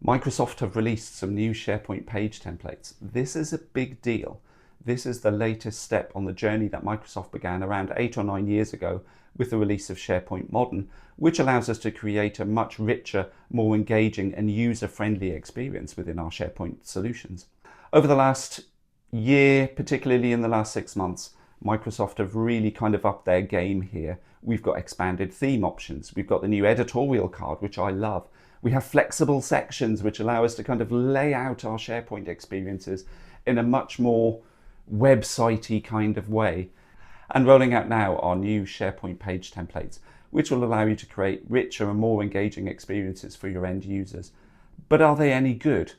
Microsoft have released some new SharePoint page templates. This is a big deal. This is the latest step on the journey that Microsoft began around 8 or 9 years ago with the release of SharePoint Modern, which allows us to create a much richer, more engaging and user-friendly experience within our SharePoint solutions. Over the last year, particularly in the last 6 months, Microsoft have really kind of upped their game here. We've got expanded theme options. We've got the new editorial card, which I love. We have flexible sections, which allow us to kind of lay out our SharePoint experiences in a much more website-y kind of way. And rolling out now our new SharePoint page templates, which will allow you to create richer and more engaging experiences for your end users. But are they any good?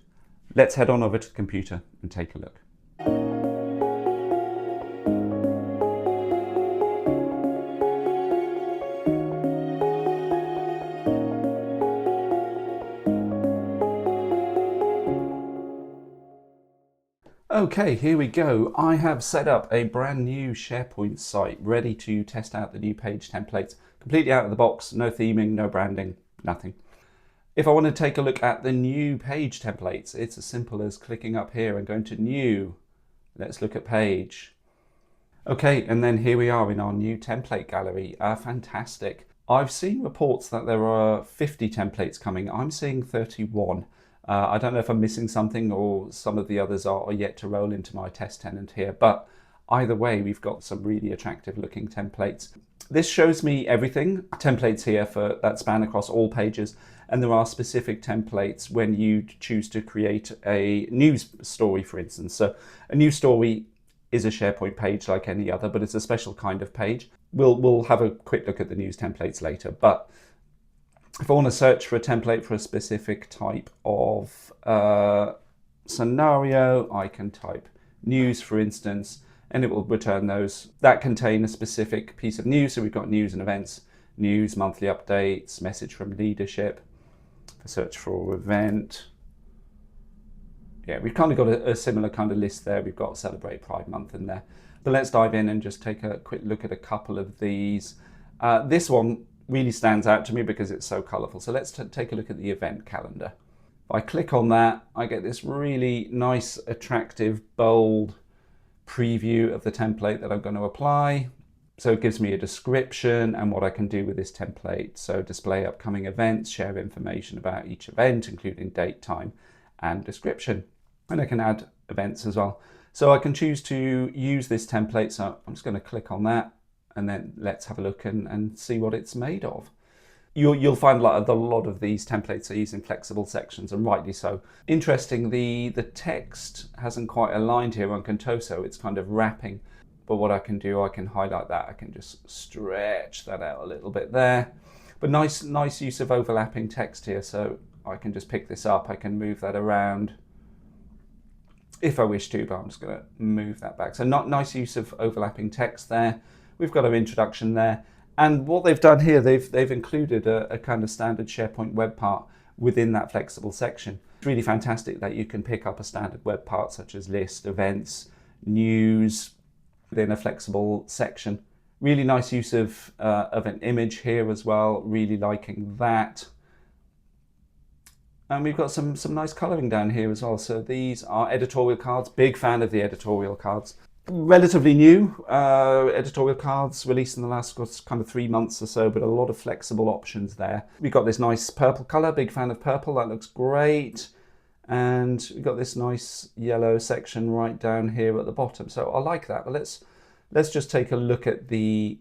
Let's head on over to the computer and take a look. Okay, here we go. I have set up a brand new SharePoint site ready to test out the new page templates, completely out of the box, no theming, no branding, nothing. If I want to take a look at the new page templates, it's as simple as clicking up here and going to New. Let's look at Page. Okay, and then here we are in our new template gallery. Fantastic. I've seen reports that there are 50 templates coming. I'm seeing 31. I don't know if I'm missing something or some of the others are yet to roll into my test tenant here, but either way, we've got some really attractive looking templates. This shows me everything. Templates here that span across all pages, and there are specific templates when you choose to create a news story, for instance. So a news story is a SharePoint page like any other, but it's a special kind of page. We'll have a quick look at the news templates later, but if I want to search for a template for a specific type of scenario, I can type news, for instance, and it will return those that contain a specific piece of news. So we've got news and events, news, monthly updates, message from leadership, search for event. Yeah, we've kind of got a similar kind of list there. We've got Celebrate Pride Month in there. But let's dive in and just take a quick look at a couple of these. This one really stands out to me because it's so colourful. So let's take a look at the event calendar. If I click on that, I get this really nice, attractive, bold preview of the template that I'm going to apply. So it gives me a description and what I can do with this template. So display upcoming events, share information about each event, including date, time, and description. And I can add events as well. So I can choose to use this template. So I'm just going to click on that. And then let's have a look and see what it's made of. You'll find a lot of these templates are using flexible sections, and rightly so. Interesting, the text hasn't quite aligned here on Contoso. It's kind of wrapping. But what I can do, I can highlight that. I can just stretch that out a little bit there. But nice use of overlapping text here. So I can just pick this up. I can move that around if I wish to, but I'm just going to move that back. So nice use of overlapping text there. We've got our introduction there. And what they've done here, they've included a kind of standard SharePoint web part within that flexible section. It's really fantastic that you can pick up a standard web part such as list, events, news within a flexible section. Really nice use of an image here as well. Really liking that. And we've got some nice colouring down here as well. So these are editorial cards. Big fan of the editorial cards. Relatively new editorial cards released in the last kind of 3 months or so, but a lot of flexible options there. We've got this nice purple color, big fan of purple, that looks great. And we've got this nice yellow section right down here at the bottom. So I like that, but let's just take a look at the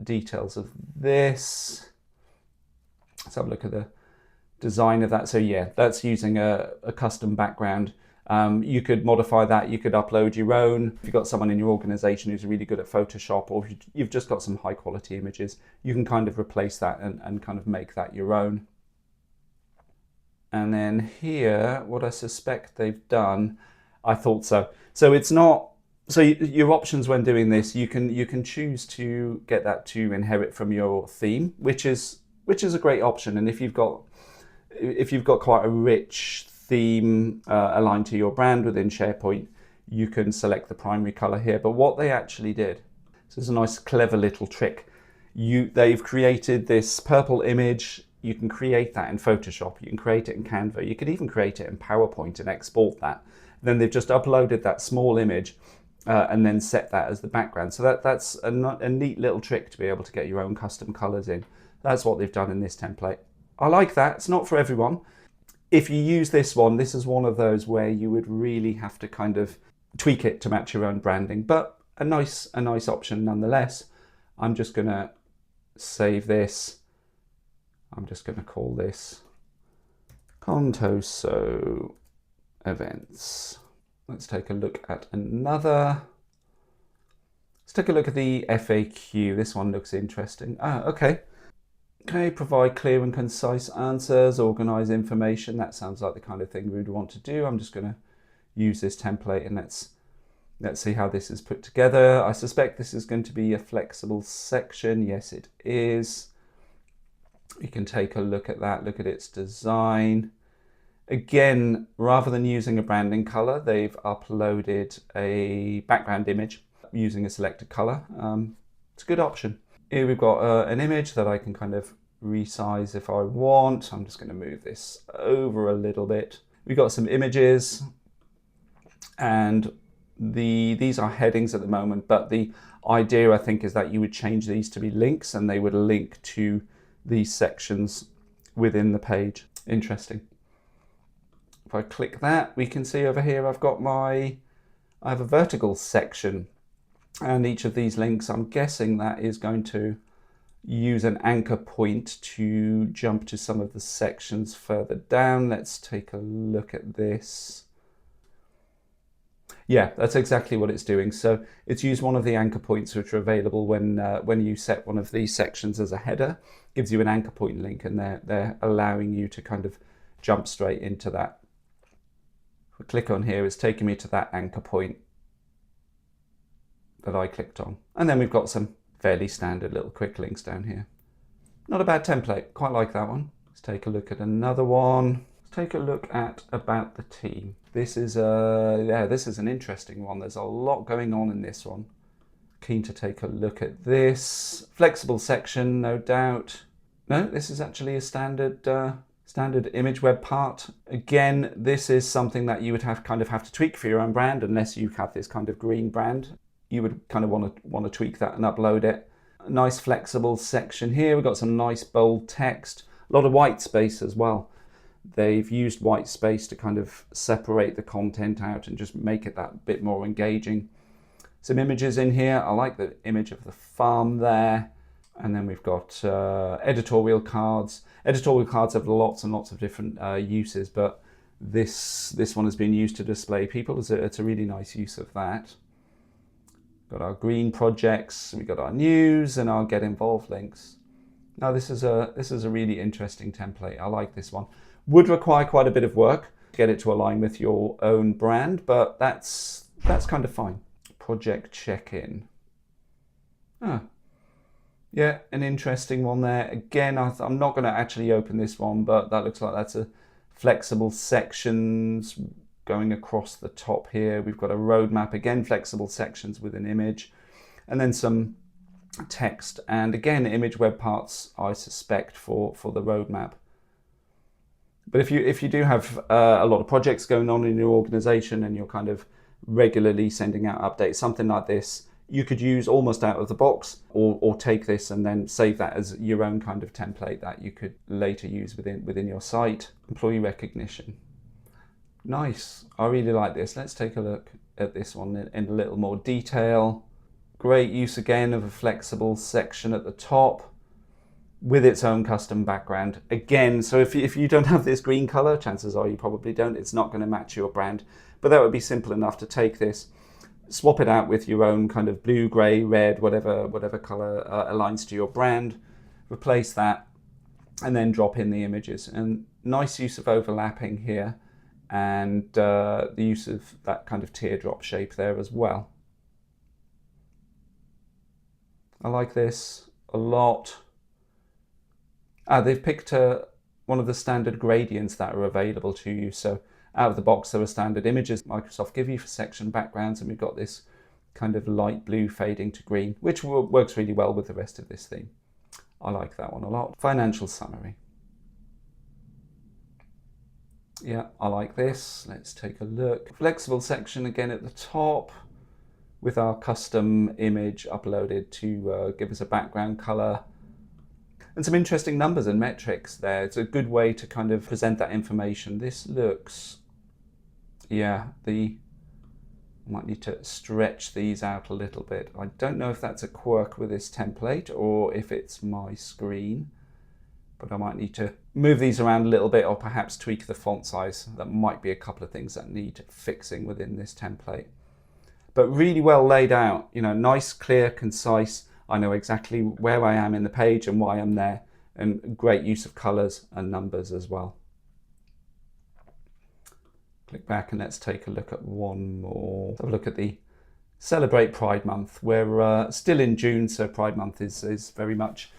details of this. Let's have a look at the design of that. So yeah, that's using a custom background. You could modify that, you could upload your own. If you've got someone in your organization who's really good at Photoshop, or if you've just got some high quality images, you can kind of replace that and kind of make that your own. And then here, what I suspect they've done, I thought so. So it's not, so your options when doing this, you can choose to get that to inherit from your theme, which is a great option. And if you've got quite a rich theme aligned to your brand within SharePoint, you can select the primary color here. But what they actually did, so it's a nice clever little trick. They've created this purple image you can create that in Photoshop, you can create it in Canva, you can even create it in PowerPoint and export that. Then they've just uploaded that small image and then set that as the background. So that's a neat little trick to be able to get your own custom colors in. That's what they've done in this template. I like that. It's not for everyone. If you use this one, this is one of those where you would really have to kind of tweak it to match your own branding, but a nice option nonetheless. I'm just going to save this. I'm just going to call this Contoso Events. Let's take a look at another. Let's take a look at the FAQ. This one looks interesting. Okay. Okay, provide clear and concise answers, organize information. That sounds like the kind of thing we would want to do. I'm just going to use this template and let's see how this is put together. I suspect this is going to be a flexible section. Yes, it is. We can take a look at that, look at its design. Again, rather than using a branding color, they've uploaded a background image using a selected color. It's a good option. Here we've got an image that I can kind of resize if I want. I'm just going to move this over a little bit. We've got some images, and these are headings at the moment, but the idea I think is that you would change these to be links and they would link to these sections within the page. Interesting. If I click that, we can see over here I have a vertical section, and each of these links, I'm guessing that is going to use an anchor point to jump to some of the sections further down. Let's take a look at this. Yeah, that's exactly what it's doing. So it's used one of the anchor points which are available when you set one of these sections as a header. It gives you an anchor point link, and they're allowing you to kind of jump straight into that. If I click on here, it's taking me to that anchor point that I clicked on. And then we've got some fairly standard little quick links down here. Not a bad template, quite like that one. Let's take a look at another one. Let's take a look at About the Team. This is an interesting one. There's a lot going on in this one. Keen to take a look at this. Flexible section, no doubt. No, this is actually a standard image web part. Again, this is something that you would have to tweak for your own brand, unless you have this kind of green brand. You would kind of want to tweak that and upload it. A nice flexible section here. We've got some nice bold text, a lot of white space as well. They've used white space to kind of separate the content out and just make it that bit more engaging. Some images in here. I like the image of the farm there. And then we've got editorial cards. Editorial cards have lots and lots of different uses, but this one has been used to display people. It's a really nice use of that. Got our green projects, we got our news and our get involved links. Now this is a really interesting template. I like this one. Would require quite a bit of work to get it to align with your own brand, but that's kind of fine. Project check-in. Yeah, an interesting one there. Again, I'm not going to actually open this one, but that looks like that's a flexible sections going across the top here. We've got a roadmap, again, flexible sections with an image, and then some text, and again, image web parts, I suspect, for the roadmap. But if you do have a lot of projects going on in your organization and you're kind of regularly sending out updates, something like this, you could use almost out of the box, or take this and then save that as your own kind of template that you could later use within your site. Employee recognition. Nice. I really like this. Let's take a look at this one in a little more detail. Great use again of a flexible section at the top with its own custom background. Again, so if you don't have this green color, chances are you probably don't. It's not going to match your brand, but that would be simple enough to take this, swap it out with your own kind of blue, gray, red, whatever color aligns to your brand, replace that, and then drop in the images. And nice use of overlapping here, and the use of that kind of teardrop shape there as well. I like this a lot. They've picked one of the standard gradients that are available to you. So out of the box, there are standard images Microsoft give you for section backgrounds, and we've got this kind of light blue fading to green, which works really well with the rest of this theme. I like that one a lot. Financial summary. Yeah, I like this. Let's take a look. Flexible section again at the top with our custom image uploaded to give us a background color. And some interesting numbers and metrics there. It's a good way to kind of present that information. This looks, yeah, I might need to stretch these out a little bit. I don't know if that's a quirk with this template or if it's my screen, but I might need to move these around a little bit or perhaps tweak the font size. That might be a couple of things that need fixing within this template. But really well laid out, you know, nice, clear, concise. I know exactly where I am in the page and why I'm there, and great use of colors and numbers as well. Click back and let's take a look at one more. Have a look at the Celebrate Pride Month. We're still in June, so Pride Month is very much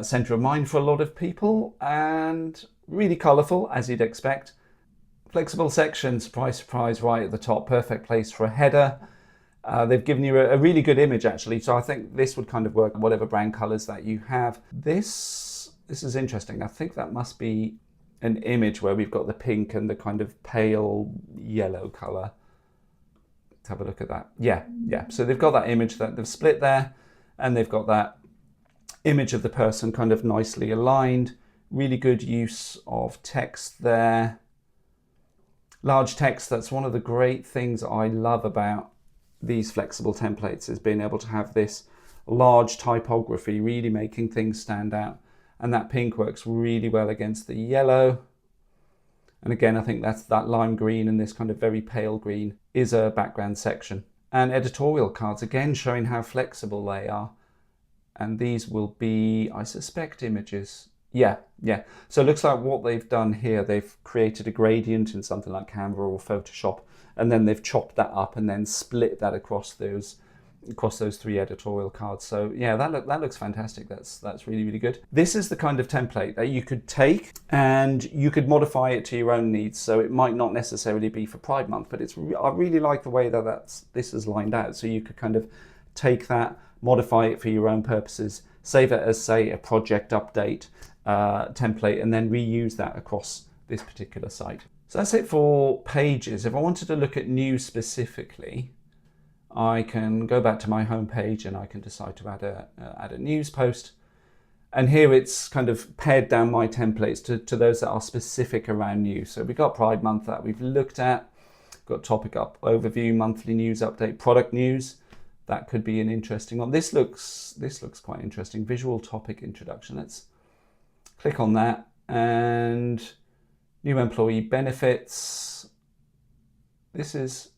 centre of mind for a lot of people and really colourful, as you'd expect. Flexible section, surprise, surprise, right at the top. Perfect place for a header. They've given you a really good image actually, so I think this would kind of work whatever brand colours that you have. This is interesting. I think that must be an image where we've got the pink and the kind of pale yellow colour. Let's have a look at that. Yeah. So they've got that image that they've split there, and they've got that image of the person kind of nicely aligned. Really good use of text there. Large text, that's one of the great things I love about these flexible templates, is being able to have this large typography, really making things stand out. And that pink works really well against the yellow. And again, I think that's that lime green and this kind of very pale green is a background section. And editorial cards, again, showing how flexible they are. And these will be, I suspect, images. Yeah. So it looks like what they've done here, they've created a gradient in something like Canva or Photoshop, and then they've chopped that up and then split that across those three editorial cards. So yeah, that looks fantastic. That's really, really good. This is the kind of template that you could take and you could modify it to your own needs. So it might not necessarily be for Pride Month, but I really like the way that this is lined out. So you could kind of take that, modify it for your own purposes, save it as, say, a project update template, and then reuse that across this particular site. So that's it for pages. If I wanted to look at news specifically, I can go back to my home page and I can decide to add a news post. And here it's kind of pared down my templates to those that are specific around news. So we've got Pride Month that we've looked at, got topic overview, monthly news update, product news. That could be an interesting one. This looks quite interesting. Visual topic introduction. Let's click on that, and new employee benefits. This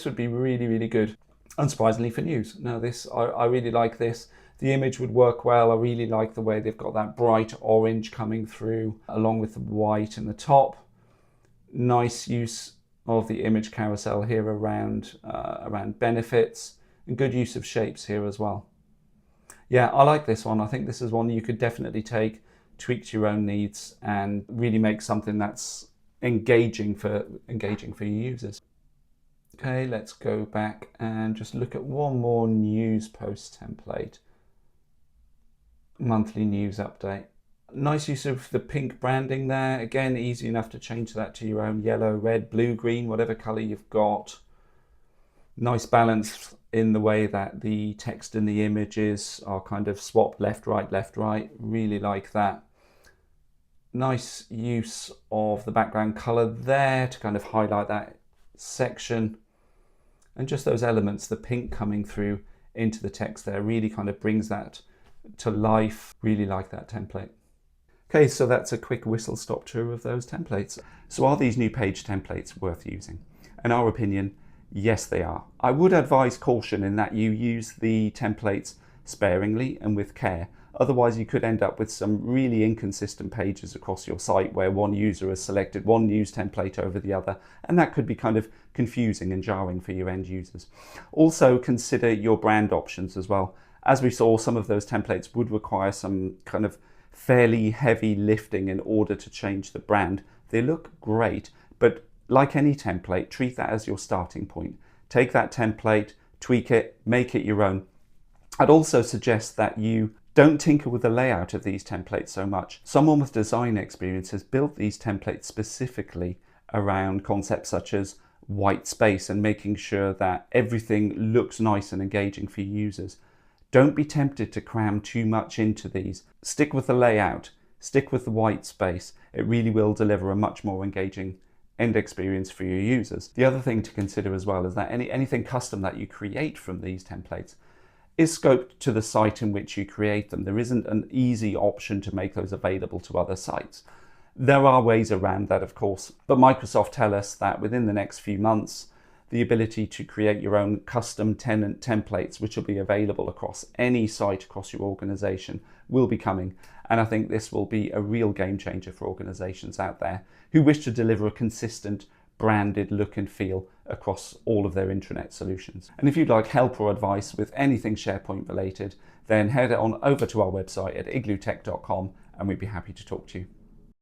would be really, really good. Unsurprisingly for news. Now I really like this. The image would work well. I really like the way they've got that bright orange coming through along with the white in the top. Nice use of the image carousel here around benefits, and good use of shapes here as well. Yeah, I like this one. I think this is one you could definitely take, tweak to your own needs, and really make something that's engaging for your users. Okay, let's go back and just look at one more news post template. Monthly news update. Nice use of the pink branding there. Again, easy enough to change that to your own yellow, red, blue, green, whatever color you've got. Nice balance in the way that the text and the images are kind of swapped left, right. Really like that. Nice use of the background color there to kind of highlight that section. And just those elements, the pink coming through into the text there, really kind of brings that to life. Really like that template. Okay, so that's a quick whistle-stop tour of those templates. So are these new page templates worth using? In our opinion, yes, they are. I would advise caution in that you use the templates sparingly and with care. Otherwise, you could end up with some really inconsistent pages across your site where one user has selected one news template over the other, and that could be kind of confusing and jarring for your end users. Also, consider your brand options as well. As we saw, some of those templates would require some kind of fairly heavy lifting in order to change the brand. They look great, but like any template, treat that as your starting point. Take that template, tweak it, make it your own. I'd also suggest that you don't tinker with the layout of these templates so much. Someone with design experience has built these templates specifically around concepts such as white space and making sure that everything looks nice and engaging for your users. Don't be tempted to cram too much into these. Stick with the layout, stick with the white space. It really will deliver a much more engaging end experience for your users. The other thing to consider as well is that anything custom that you create from these templates is scoped to the site in which you create them. There isn't an easy option to make those available to other sites. There are ways around that, of course, but Microsoft tell us that within the next few months, the ability to create your own custom tenant templates, which will be available across any site across your organization, will be coming. And I think this will be a real game changer for organizations out there who wish to deliver a consistent branded look and feel across all of their intranet solutions. And if you'd like help or advice with anything SharePoint related, then head on over to our website at iglootech.com and we'd be happy to talk to you.